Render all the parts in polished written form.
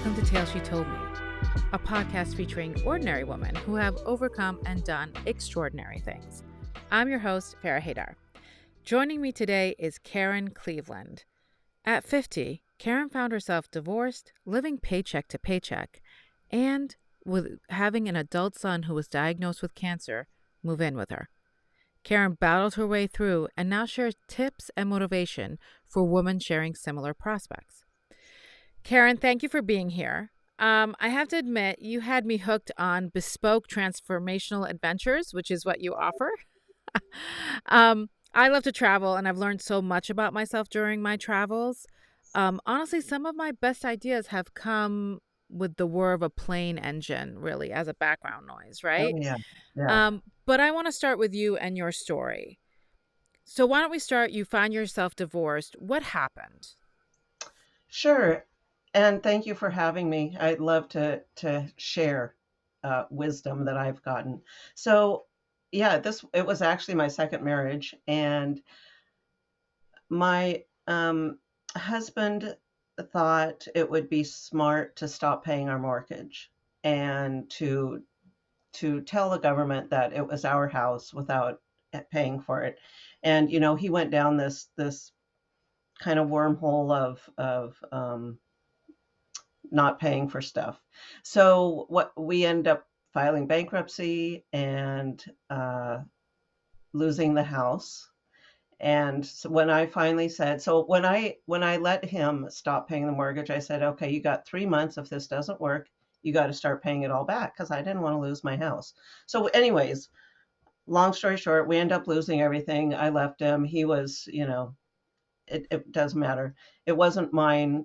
welcome to Tales She Told Me, a podcast featuring ordinary women who have overcome and done extraordinary things. I'm your host, Farrah Haidar. Joining me today is Karen Cleveland. At 50, Karen found herself divorced, living paycheck to paycheck, and with having an adult son who was diagnosed with cancer move in with her. Karen battled her way through and now shares tips and motivation for women sharing similar prospects. Karen, thank you for being here. I have to admit, you had me hooked on bespoke transformational adventures, which is what you offer. I love to travel, and I've learned so much about myself during my travels. Honestly, some of my best ideas have come with the whir of a plane engine, really, as a background noise, Oh right? yeah, yeah. But I want to start with you and your story. So why don't we start? You find yourself divorced. What happened? Sure. And thank you for having me. I'd love to share wisdom that I've gotten. So, yeah, this it was actually my second marriage, and my husband thought it would be smart to stop paying our mortgage and to tell the government that it was our house without paying for it. And he went down this kind of wormhole of not paying for stuff. So what we end up filing bankruptcy and losing the house. And so when I finally said, so when I let him stop paying the mortgage, I said, okay, you got 3 months. If this doesn't work, you got to start paying it all back because I didn't want to lose my house. So, anyways, long story short, we end up losing everything. I left him. He was, it doesn't matter. It wasn't mine,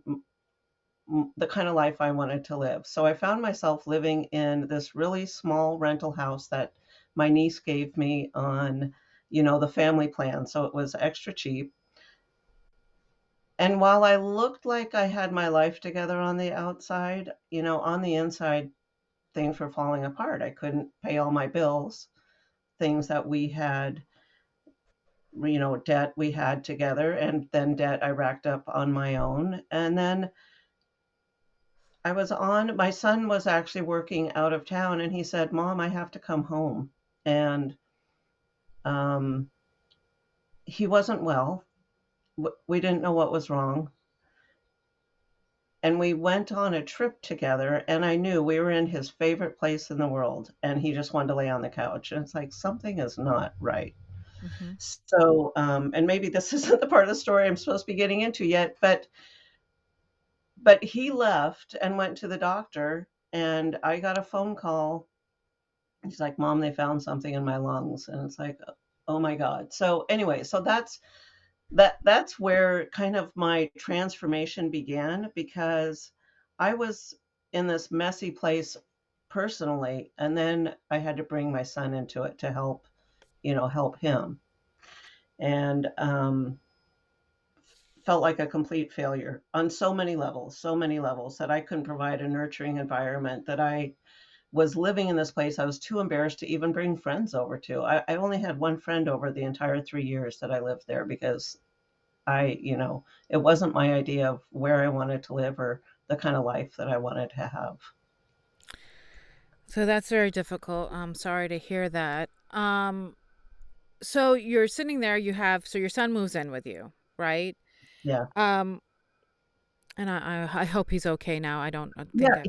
the kind of life I wanted to live. So I found myself living in this really small rental house that my niece gave me on, the family plan. So it was extra cheap. And while I looked like I had my life together on the outside, on the inside, things were falling apart. I couldn't pay all my bills, things that we had, debt we had together, and then debt I racked up on my own. And then my son was actually working out of town, and he said, Mom, I have to come home. And um, he wasn't well. We didn't know what was wrong. And we went on a trip together, and I knew we were in his favorite place in the world, and he just wanted to lay on the couch. And it's like, something is not right. Mm-hmm. So, and maybe this isn't the part of the story I'm supposed to be getting into yet, but he left and went to the doctor, and I got a phone call. He's like, Mom, they found something in my lungs. And it's like, oh my God. So anyway, so that's where kind of my transformation began, because I was in this messy place personally, and then I had to bring my son into it to help him. And felt like a complete failure on so many levels, that I couldn't provide a nurturing environment, that I was living in this place I was too embarrassed to even bring friends over to. I only had one friend over the entire 3 years that I lived there, because it wasn't my idea of where I wanted to live or the kind of life that I wanted to have. So that's very difficult. I'm sorry to hear that. So you're sitting there, so your son moves in with you, right? Yeah. Um, and I hope he's okay now. I don't think Yeah,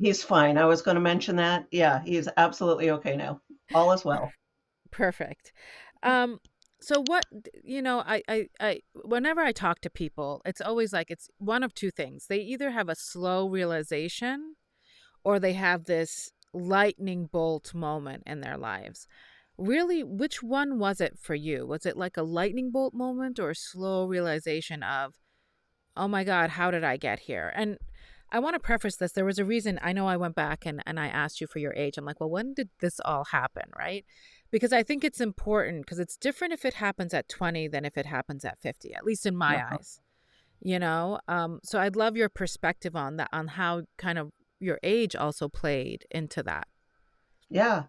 he's fine. I was going to mention that. Yeah, he's absolutely okay now. All is well. perfect. Um, so whenever I talk to people, it's always like it's one of two things. They either have a slow realization or they have this lightning bolt moment in their lives. Really, which one was it for you? Was it like a lightning bolt moment or a slow realization of, oh my God, how did I get here? And I want to preface this. There was a reason. I know I went back and I asked you for your age. I'm like, well, when did this all happen? Right. Because I think it's important because it's different if it happens at 20 than if it happens at 50, at least in my Uh-huh. eyes, So I'd love your perspective on that, on how kind of your age also played into that. Yeah.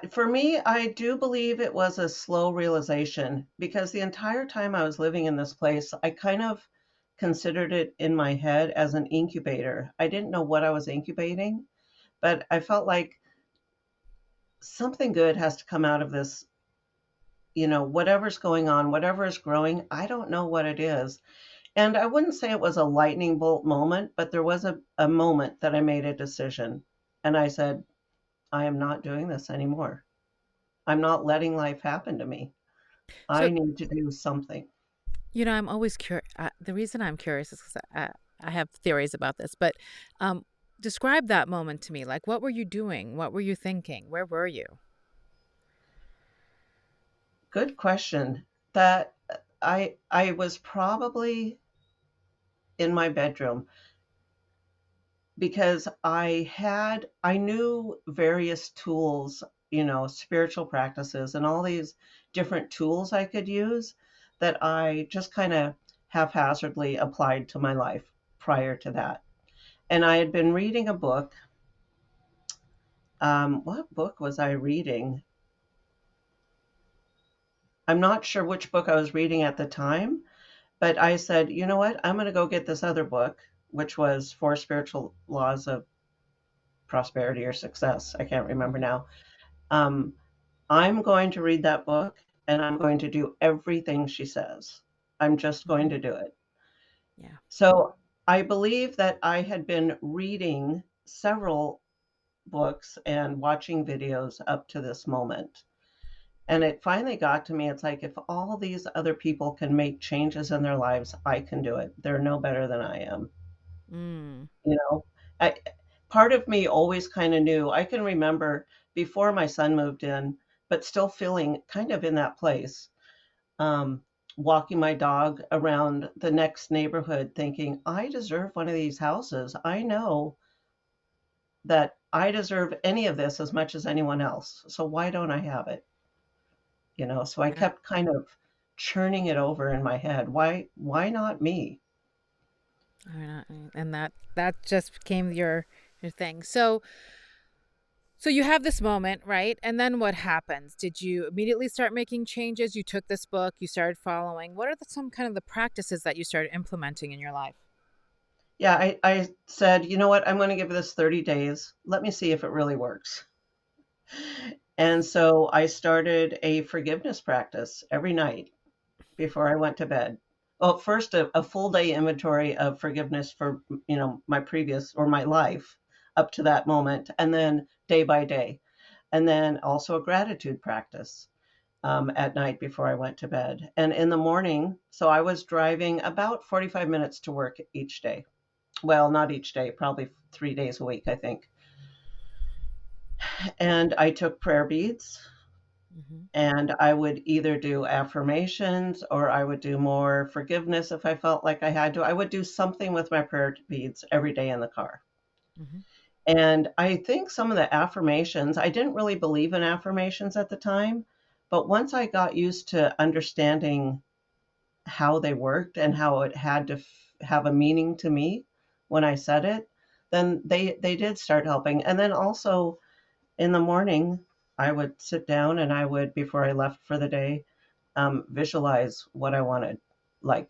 For me, I do believe it was a slow realization, because the entire time I was living in this place, I kind of considered it in my head as an incubator. I didn't know what I was incubating, but I felt like something good has to come out of this. Whatever's going on, whatever is growing, I don't know what it is. And I wouldn't say it was a lightning bolt moment, but there was a moment that I made a decision. And I said, I am not doing this anymore. I'm not letting life happen to me. I So, need to do something. I'm always curious. The reason I'm curious is because I have theories about this, but um, describe that moment to me. Like, what were you doing? What were you thinking? Where were you? Good question. That I was probably in my bedroom because I knew various tools, spiritual practices and all these different tools I could use that I just kind of haphazardly applied to my life prior to that. And I had been reading a book. What book was I reading? I'm not sure which book I was reading at the time, but I said, you know what? I'm going to go get this other book, which was Four Spiritual Laws of Prosperity or Success. I can't remember Hmm. now. Um, I'm going to read that book and I'm going to do everything she says. I'm just going Hmm. to do it. Yeah. So I believe that I had been reading several books and watching videos up to this moment. And it finally got to me. It's like, if all these other people can make changes in their lives, I can do it. They're no better than I am. Mm. You know, I, part of me always kind of knew. I can remember before my son moved in, but still feeling kind of in that place, um, walking my dog around the next neighborhood, thinking, I deserve one of these houses. I know that I deserve any of this as much as anyone else. So why don't I have it? So I Yeah. kept kind of churning it over in my head. Why not me? I mean, and that just became your thing. So you have this moment, right? And then what happens? Did you immediately start making changes? You took this book, you started following. What are some kind of the practices that you started implementing in your life? Yeah, I said, you know what? I'm going to give this 30 days. Let me see if it really works. And so I started a forgiveness practice every night before I went to bed. Well, first a full day inventory of forgiveness for, my previous or my life up to that moment, and then day by day. And then also a gratitude practice at night before I went to bed. And in the morning, so I was driving about 45 minutes to work each day. Well, not each day, probably 3 days a week, I think. And I took prayer beads Hmm. and I would either do affirmations or I would do more forgiveness if I felt like I had to. I would do something with my prayer beads every day in the car. Hmm. And I think some of the affirmations, I didn't really believe in affirmations at the time, but once I got used to understanding how they worked and how it had to have a meaning to me when I said it, then they did start helping. And then also in the morning, I would sit down and I would, before I left for the day, visualize what I wanted, like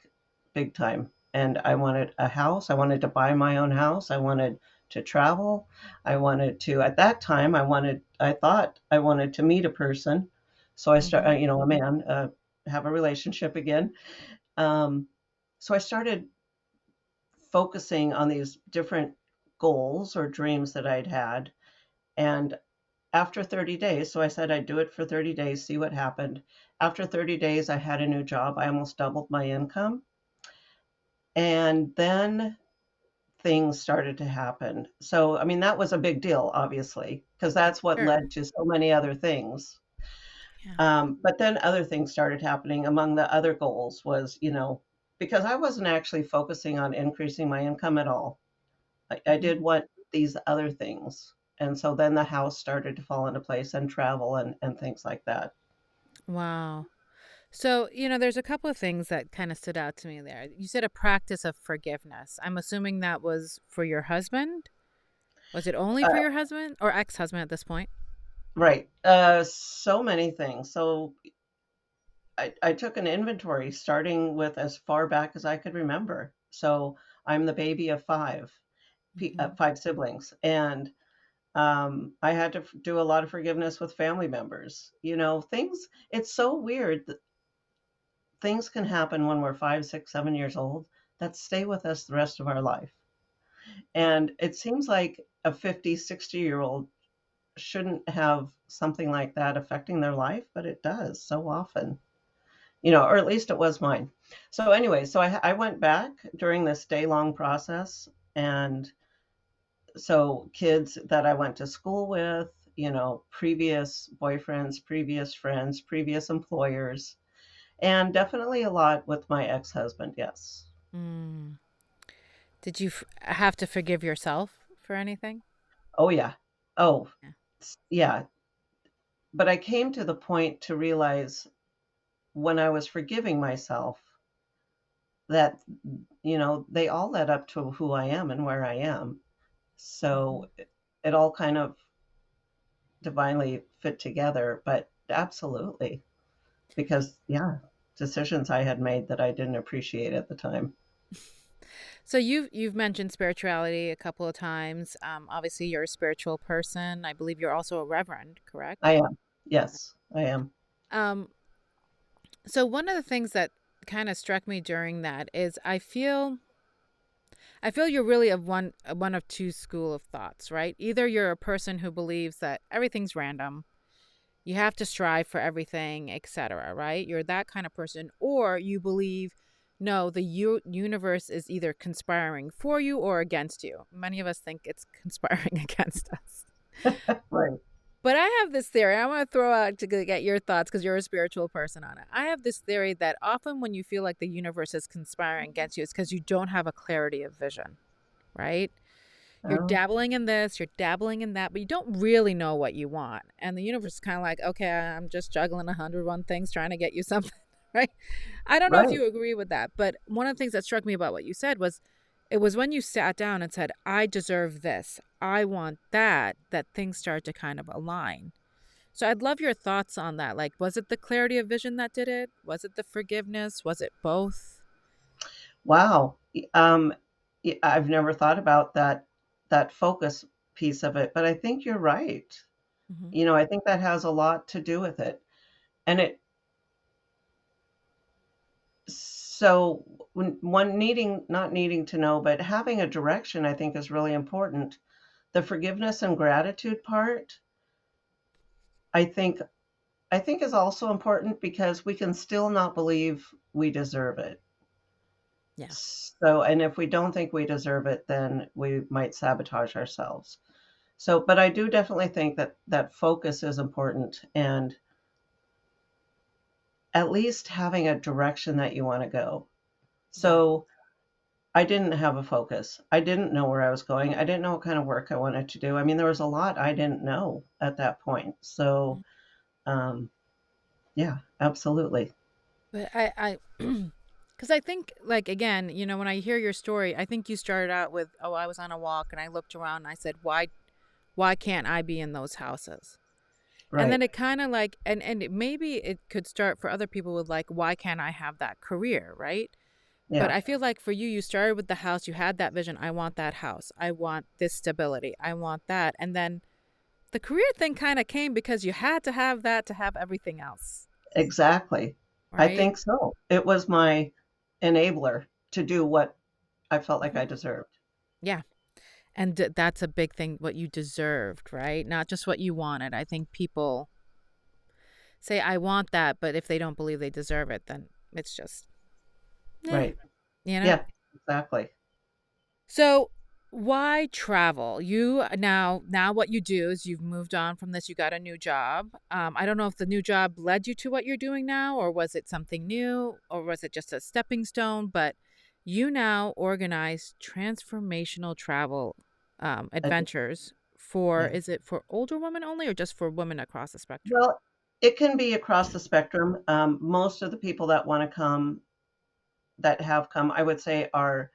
big time. And I wanted a house. I wanted to buy my own house. I wanted to travel. I wanted to, at that time, I thought I wanted to meet a person. So I start, Hmm. a man, have a relationship again. Um, so I started focusing on these different goals or dreams that I'd had. And after 30 days, so I said I'd do it for 30 days, see what happened. After 30 days, I had a new job. I almost doubled my income. And then things started to happen. So, I mean, that was a big deal, obviously, because that's what Sure. led to so many other things. Yeah. But then other things started happening. Among the other goals was, because I wasn't actually focusing on increasing my income at all. I Hmm. did want these other things. And so then the house started to fall into place and travel and things like that. Wow. So, there's a couple of things that kind of stood out to me there. You said a practice of forgiveness. I'm assuming that was for your husband. Was it only for Uh, your husband or ex-husband at this point? right. So many things. So I took an inventory starting with as far back as I could remember. So I'm the baby of Hmm. five siblings, and I had to do a lot of forgiveness with family members. Things. It's so weird that things can happen when we're 5, 6, 7 years old that stay with us the rest of our life. Yeah. And it seems like a 50, 60-year-old shouldn't have something like that affecting their life, but it does so often. Or at least it was mine. So anyway, so I went back during this day-long process, and so kids that I went to school with, previous boyfriends, previous friends, previous employers, and definitely a lot with my ex-husband. Yes. Mm. Did you have to forgive yourself for anything? Oh yeah. Oh Yeah. yeah. But I came to the point to realize when I was forgiving myself that they all led up to who I am and where I am. Hmm. So it all kind of divinely fit together, but absolutely, because yeah, decisions I had made that I didn't appreciate at the time. So you've mentioned spirituality a couple of times. Obviously, you're a spiritual person. I believe you're also a reverend, correct? I am. Yes, I am. Um, so one of the things that kind of struck me during that is I feel you're really of one of two school of thoughts, right? Either you're a person who believes that everything's random, you have to strive for everything, etc., right? You're that kind of person, or you believe no, the universe is either conspiring for you or against you. Many of us think it's conspiring against us. Right. But I have this theory I want to throw out to get your thoughts because you're a spiritual person on it. I have this theory that often when you feel like the universe is conspiring against you, it's because you don't have a clarity of vision, right? You're Oh, dabbling in this, you're dabbling in that, but you don't really know what you want. And the universe is kind of like, okay, I'm just juggling 101 things trying to get you something, right? I don't know if right. you agree with that, but one of the things that struck me about what you said was it was when you sat down and said, I deserve this, I want that, that things start to kind of align. So I'd love your thoughts on that. Like, was it the clarity of vision that did it? Was it the forgiveness? Was it both? Wow. Um, I've never thought about that focus piece of it, but I think you're right. Hmm. I think that has a lot to do with it. And it so when one not needing to know, but having a direction, I think is really important. The forgiveness and gratitude part, I think I think is also important because we can still not believe we deserve it. Yeah. So, and if we don't think we deserve it, then we might sabotage ourselves. So, but I do definitely think that focus is important, and at least having a direction that you want to go. Yeah. So, I didn't have a focus. I didn't know where I was going. I didn't know what kind of work I wanted to do. I mean, there was a lot I didn't know at that point. So, um, yeah, absolutely. But because I think, like, again, when I hear your story, I think you started out with, oh, I was on a walk and I looked around and I said, why can't I be in those houses? And then Right. it kind of like, maybe it could start for other people with like, why can't I have that career, right? But Yeah, I feel like for you, you started with the house, you had that vision. I want that house. I want this stability. I want that. And then the career thing kind of came because you had to have that to have everything else, exactly. I right? think so. It was my enabler to do what I felt like Hmm. I deserved. Yeah. And that's a big thing, what you deserved, right? Not just what you wanted. I think people say, I want that, but if they don't believe they deserve it, then it's just, eh, Right. you know? Yeah, exactly. So why travel? You now what you do is you've moved on from this, you got a new job. I don't know if the new job led you to what you're doing now, or was it something new, or was it just a stepping stone? But you now organize transformational travel I do. adventures for, Yeah. is it for older women only or just for women across the spectrum? Well, it can be across the spectrum. Most of the people that want to come, that have come, I would say are,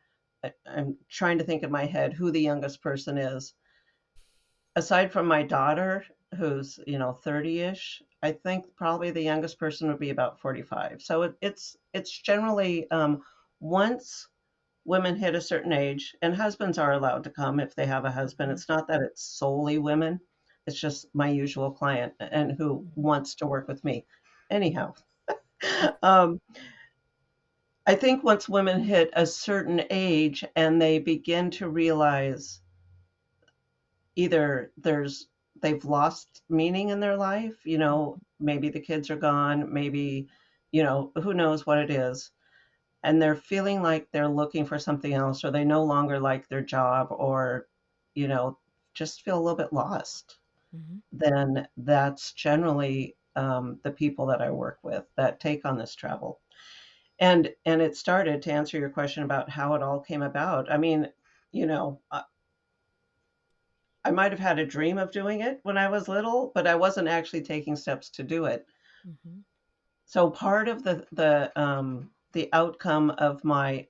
I'm trying to think in my head who the youngest person is. Aside from my daughter, who's, 30-ish, I think probably the youngest person would be about 45. So it's generally once women hit a certain age, and husbands are allowed to come if they have a husband. Mhm. It's not that it's solely women. It's just my usual client and who Mhm. wants to work with me. Anyhow, um, I think once women hit a certain age and they begin to realize either they've lost meaning in their life, maybe the kids are gone, maybe, who knows what it is, and they're feeling like they're looking for something else, or they no longer like their job, or, you know, just feel a little bit lost, Mhm. then that's generally the people that I work with that take on this travel. And it started to answer your question about how it all came about. I mean, you know, uh, I might have had a dream of doing it when I was little, but I wasn't actually taking steps to do it. Mhm. So part of the outcome of my,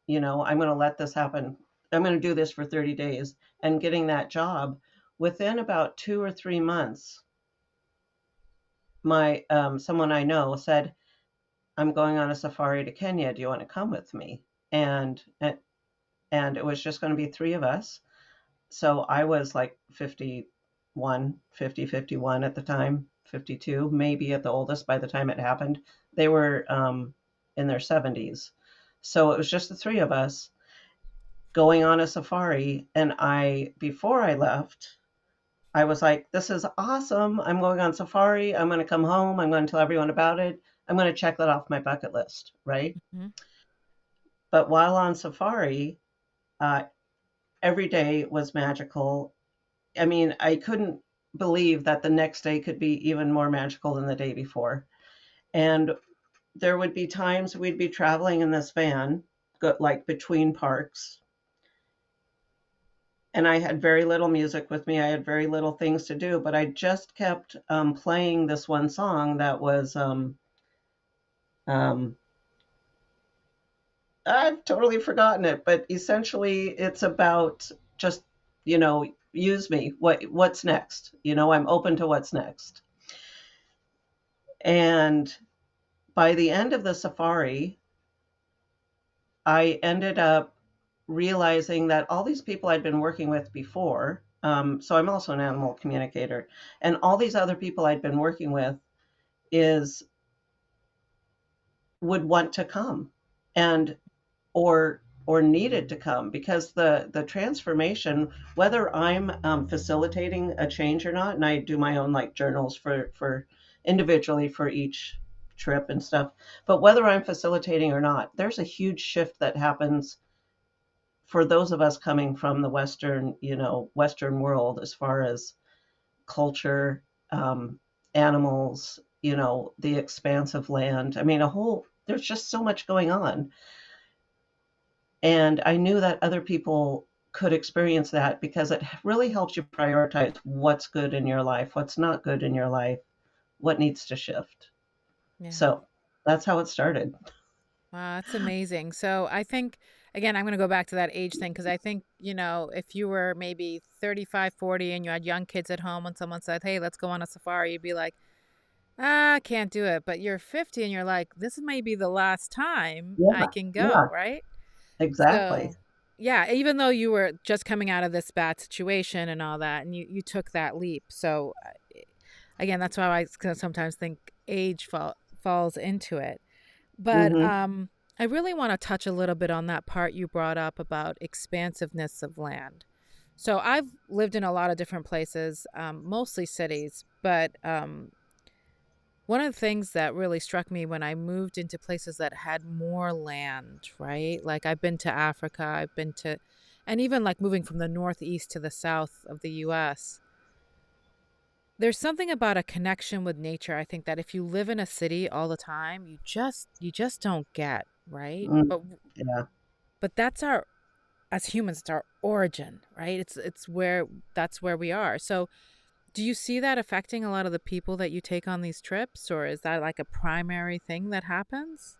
I'm going to let this happen. I'm going to do this for 30 days and getting that job. Within about 2 or 3 months, my someone I know said, "I'm going on a safari to Kenya. Do you want to come with me?" And it was just going to be three of us. So I was like 51 at the time, 52, maybe at the oldest by the time it happened. They were in their 70s. So it was just the three of us going on a safari. And before I left, I was like, this is awesome. I'm going on safari. I'm going to come home. I'm going to tell everyone about it. I'm going to check that off my bucket list, right? Mhm. But while on safari, uh, every day was magical. I mean, I couldn't believe that the next day could be even more magical than the day before. Yeah. And there would be times we'd be traveling in this van, like between parks, and I had very little music with me. I had very little things to do, but I just kept playing this one song that was, um, I've totally forgotten it, but essentially it's about just, use me. What's next? I'm open to what's next. And by the end of the safari, I ended up realizing that all these people I'd been working with before, so I'm also an animal communicator, and all these other people I'd been working with is would want to come and or needed to come because the transformation, whether I'm facilitating a change or not, and I do my own like journals for individually for each trip and stuff, but whether I'm facilitating or not, there's a huge shift that happens for those of us coming from the Western world as far as culture, animals, the expanse of land. I mean, there's just so much going on. And I knew that other people could experience that because it really helps you prioritize what's good in your life, what's not good in your life, what needs to shift. Yeah. So that's how it started. Wow, that's amazing. So I think, again, I'm going to go back to that age thing because I think, if you were maybe 35, 40 and you had young kids at home and someone said, hey, let's go on a safari, you'd be like, I can't do it. But you're 50 and you're like, this may be the last time I Yeah, can yeah, go, right? exactly. So, yeah, even though you were just coming out of this bad situation and all that, and you took that leap. So, again, that's why I sometimes think age falls into it. But Hmm. I really want to touch a little bit on that part you brought up about expansiveness of land. So I've lived in a lot of different places, mostly cities, but one of the things that really struck me when I moved into places that had more land, right? Like I've been to Africa, and even like moving from the Northeast to the South of the US, there's something about a connection with nature. I think that if you live in a city all the time, you just don't get, right? Mm, But yeah. but that's our as humans, it's our origin, right? That's where we are. So, do you see that affecting a lot of the people that you take on these trips, or is that like a primary thing that happens?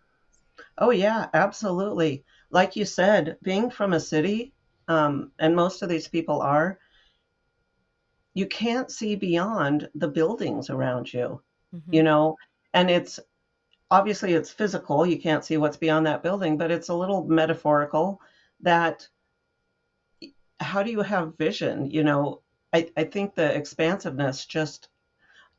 Oh, yeah, absolutely. Like you said, being from a city, and most of these people are, you can't see beyond the buildings around you, you Mhm. know, and obviously it's physical, you can't see what's beyond that building, but it's a little metaphorical that how do you have vision? I think the expansiveness just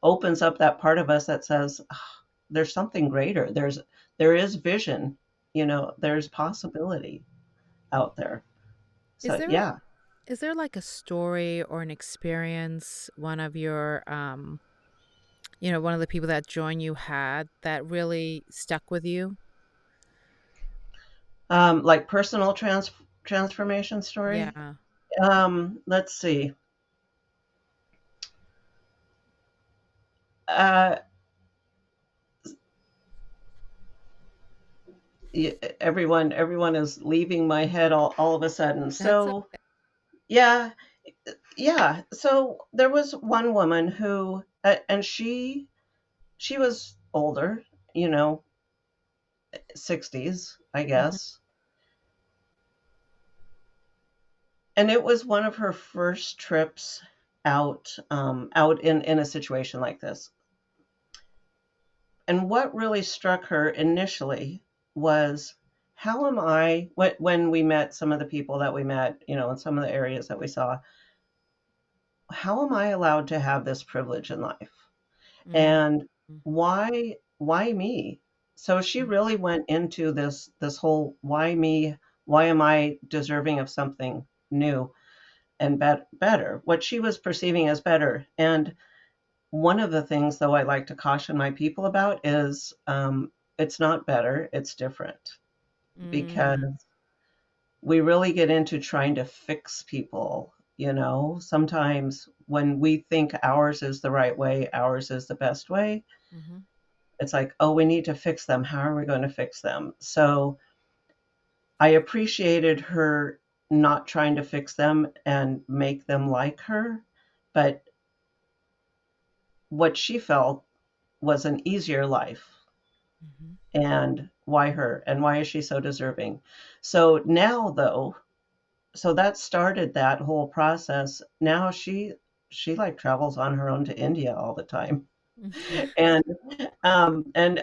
opens up that part of us that says, "Ah, there's something greater. There is vision, there's possibility out there." Is So there yeah. is there like a story or an experience one of your one of the people that joined you had that really stuck with you? Like personal transformation story. Yeah. Let's see. Uh, everyone is leaving my head all of a sudden. That's So yeah, yeah. So there was one woman who, and she was older, you know, 60s, I okay. guess. And it was one of her first trips out in a situation like this. And what really struck her initially was, how am I, when we met some of the people that we met, in some of the areas that we saw, how am I allowed to have this privilege in life? Mm, And mm, why me? So she mm, really went into this whole why me? Why am I deserving of something new and better? What she was perceiving as better. And one of the things, though, I like to caution my people about is it's not better, it's different, because mm, we really get into trying to fix people. Sometimes when we think ours is the right way, ours is the best way, mhm, it's like, oh, we need to fix them. How are we going to fix them? So I appreciated her not trying to fix them and make them like her, but what she felt was an easier life. mhm, And why her? And why is she so deserving? So now, though, so that started that whole process. Now she like travels on her own to India all the time. mhm, And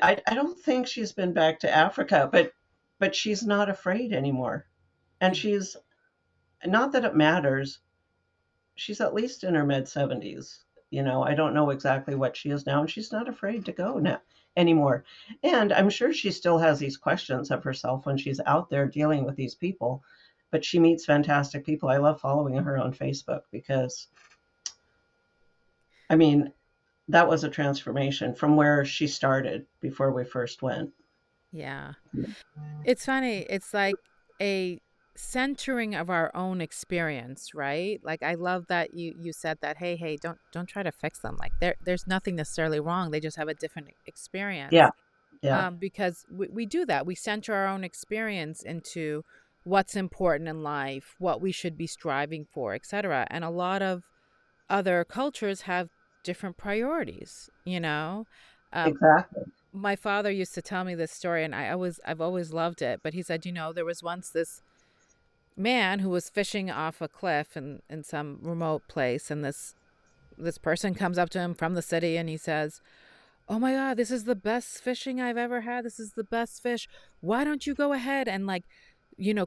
I don't think she's been back to Africa, but she's not afraid anymore. And yeah. she's, not that it matters, she's at least in her mid 70s. I don't know exactly what she is now, and she's not afraid to go now anymore. And I'm sure she still has these questions of herself when she's out there dealing with these people, but she meets fantastic people. I love following her on Facebook because, I mean, that was a transformation from where she started before we first went. Yeah. It's funny. It's like a centering of our own experience, right? Like I love that you said that, hey, hey, don't try to fix them. Like there's nothing necessarily wrong. They just have a different experience. Yeah, yeah, Because we do that. We center our own experience into what's important in life, what we should be striving for, etc. And a lot of other cultures have different priorities, you know? Um, exactly. my father used to tell me this story, and I've always loved it. But he said, there was once this man who was fishing off a cliff in some remote place, and this person comes up to him from the city, and he says, "Oh my God, this is the best fishing I've ever had. This is the best fish. Why don't you go ahead and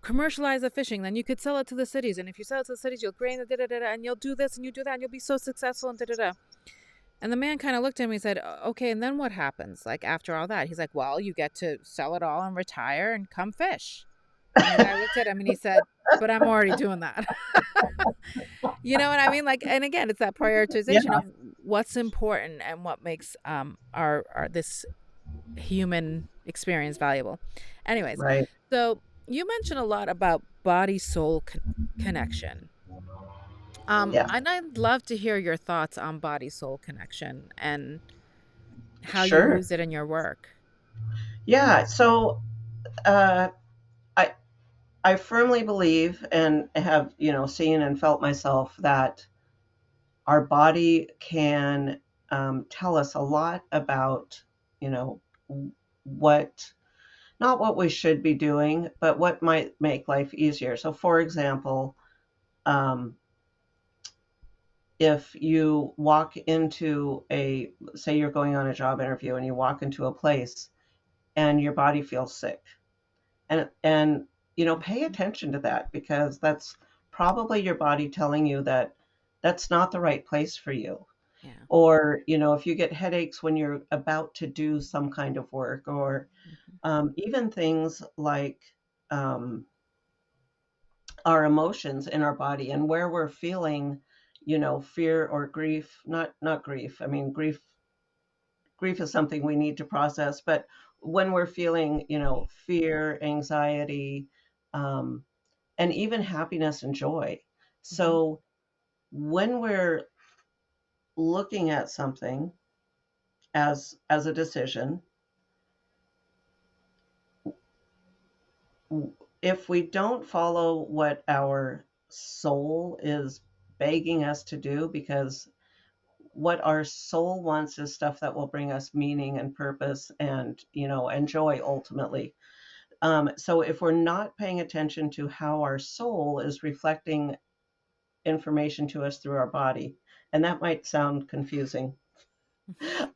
commercialize the fishing? Then you could sell it to the cities. And if you sell it to the cities, you'll grain the da da da da, and you'll do this and you do that, and you'll be so successful and da da da." And the man kind of looked at him and he said, "Okay, and then what happens? Like after all that?" He's like, "Well, you get to sell it all and retire and come fish." And the guy looked at him and he said, "But I'm already doing that." You know what I mean? Like, and again, it's that Yeah, prioritization of what's important and what makes our this human experience valuable. Anyways, right. so you mentioned a lot about body soul connection. Yeah, And I'd love to hear your thoughts on body soul connection and how you sure. use it in your work. Yeah. So uh, I I firmly believe and have, seen and felt myself that our body can tell us a lot about, you know, what, not what we should be doing, but what might make life easier. So, for example, um, if you walk into say you're going on a job interview and you walk into a place and your body feels sick. And pay Mhm. attention to that, because that's probably your body telling you that that's not the right place for you. Yeah. Or if you get headaches when you're about to do some kind of work, or Mhm. even things like um, our emotions in our body, and where we're feeling fear or grief. Not grief, I mean, grief is something we need to process, but when we're feeling fear, anxiety, um, and even happiness and joy. Mhm. So when we're looking at something as a decision, if we don't follow what our soul is begging us to do, because what our soul wants is stuff that will bring us meaning and purpose and joy ultimately. So if we're not paying attention to how our soul is reflecting information to us through our body, and that might sound confusing,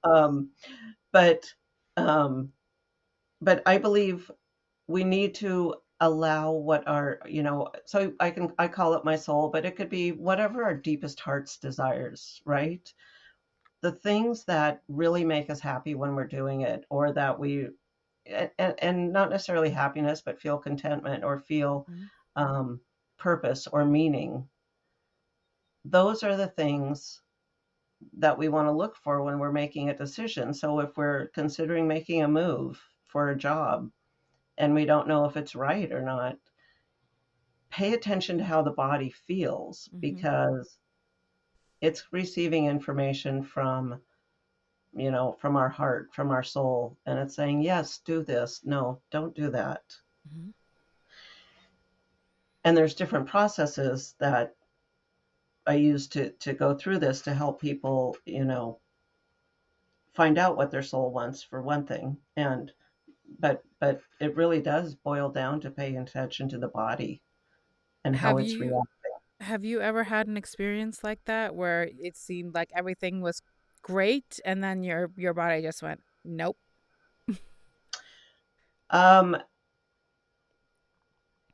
um, but um, but I believe we need to allow what our so I call it my soul, but it could be whatever our deepest heart's desires, right? The things that really make us happy when we're doing it, or that we and not necessarily happiness, but feel contentment or feel Mhm. um, purpose or meaning. Those are the things that we want to look for when we're making a decision. So if we're considering making a move for a job and we don't know if it's right or not, pay attention to how the body feels, Mhm. because it's receiving information from our heart, from our soul, and it's saying, yes, do this. No, don't do that. Mhm. And there's different processes that I use to go through this to help people, find out what their soul wants, for one thing. But it really does boil down to paying attention to the body and how Have it's you reacting. have you ever had an experience like that where it seemed like everything was great and then your body just went, "Nope." Um,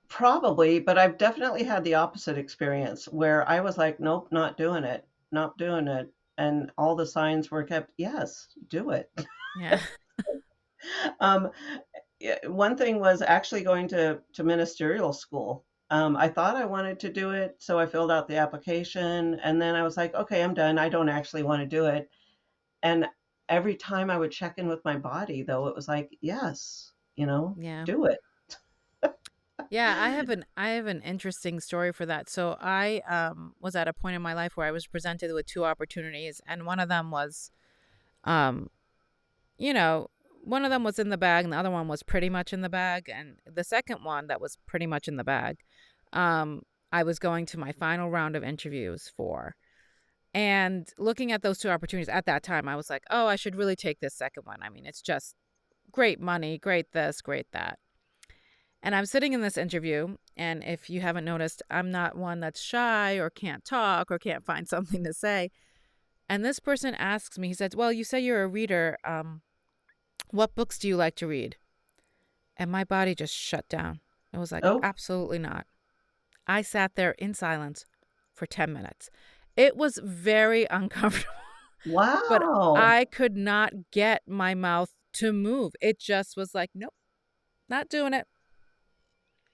Probably, but I've definitely had the opposite experience where I was like, nope, not doing it, not doing it. And all the signs were kept, yes, do it. Yeah. um, One thing was actually going to ministerial school. I thought I wanted to do it, so I filled out the application, and then I was like, okay, I'm done. I don't actually want to do it. And every time I would check in with my body, though, it was like, yes, Yeah. do it. Yeah, I have an interesting story for that. So I was at a point in my life where I was presented with two opportunities, and one of them was um you know, one of them was in the bag and the other one was pretty much in the bag, and the second one that was pretty much in the bag, um I was going to my final round of interviews for. And looking at those two opportunities at that time, I was like, "Oh, I should really take this second one. I mean, it's just great money, great this, great that." And I'm sitting in this interview, and if you haven't noticed, I'm not one that's shy or can't talk or can't find something to say. And this person asks me, he says, "Well, you say you're a reader. What books do you like to read?" And my body just shut down. It was like, Oh, absolutely not. I sat there in silence for 10 minutes. It was very uncomfortable, but wow. I could not get my mouth to move. It just was like, nope, not doing it.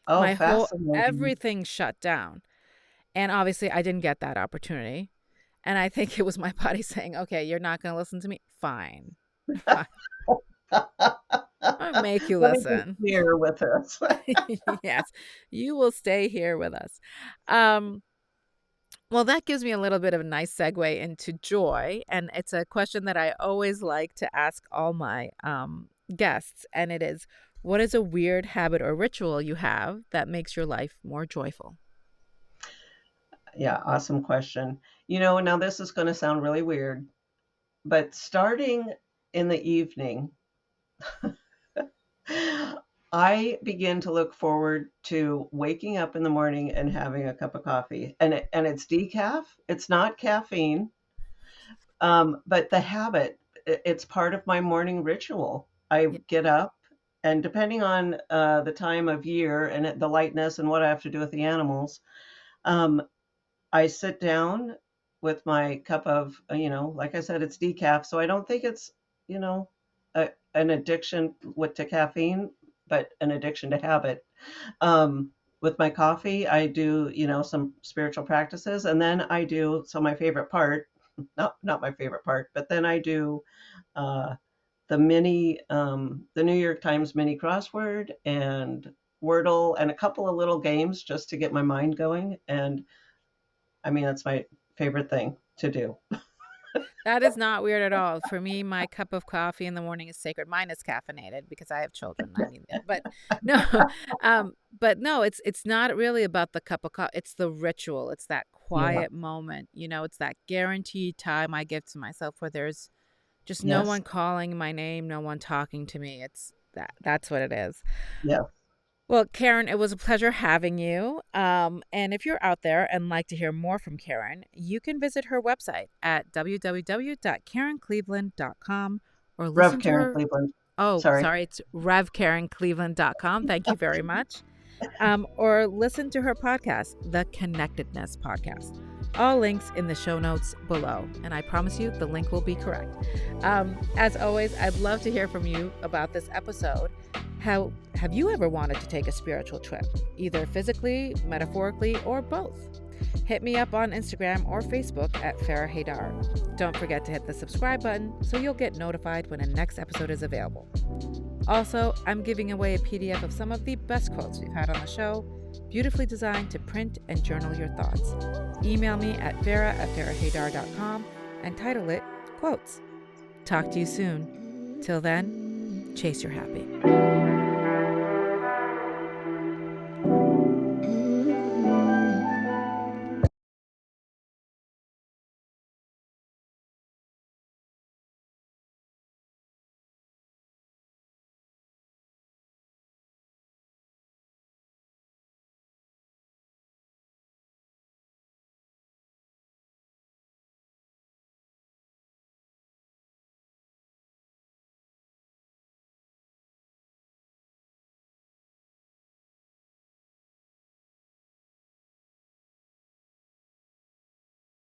Oh, My whole fascinating. everything shut down. And obviously, I didn't get that opportunity. And I think it was my body saying, okay, you're not going to listen to me? Fine. Fine. I'll make you Let me be listen. clear with this. Yes, you will stay here with us. Um, well, that gives me a little bit of a nice segue into joy. And it's a question that I always like to ask all my guests. And it is, what is a weird habit or ritual you have that makes your life more joyful? Yeah, awesome question. Now this is going to sound really weird, but starting in the evening, I begin to look forward to waking up in the morning and having a cup of coffee. And it's decaf, it's not caffeine, but the habit, it's part of my morning ritual. I Yeah. get up. And depending on the time of year and the lightness and what I have to do with the animals, um, I sit down with my cup of, like I said, it's decaf, so I don't think it's, you know, an addiction to caffeine, but an addiction to habit. With my coffee, I do, some spiritual practices, and then I do, so my favorite part, not my favorite part, but then I do uh, the New York Times mini crossword and Wordle and a couple of little games just to get my mind going. And I mean, that's my favorite thing to do. That is not weird at all. For me, my cup of coffee in the morning is sacred. Mine is caffeinated because I have children. I need it. But no, but no, it's not really about the cup of coffee. It's the ritual. It's that Yeah. quiet moment. It's that guaranteed time I give to myself where there's just no Yes. one calling my name, no one talking to me. It's that's what it is. Yeah. Well, Karen, it was a pleasure having you. And if you're out there and like to hear more from Karen, you can visit her website at www.karencleveland.com or Rev listen to Karen her. Cleveland. Oh, Sorry. sorry, it's revkarencleveland.com. Thank you very much. Or listen to her podcast, The Connectedness Podcast. All links in the show notes below. And I promise you the link will be correct. As always, I'd love to hear from you about this episode. How have you ever wanted to take a spiritual trip, either physically, metaphorically, or both? Hit me up on Instagram or Facebook at Farrah Haidar. Don't forget to hit the subscribe button so you'll get notified when a next episode is available. Also, I'm giving away a PDF of some of the best quotes we've had on the show, beautifully designed to print and journal your thoughts. Email me at farrah@farrahhaidar.com and title it Quotes. Talk to you soon. Till then, chase your happy.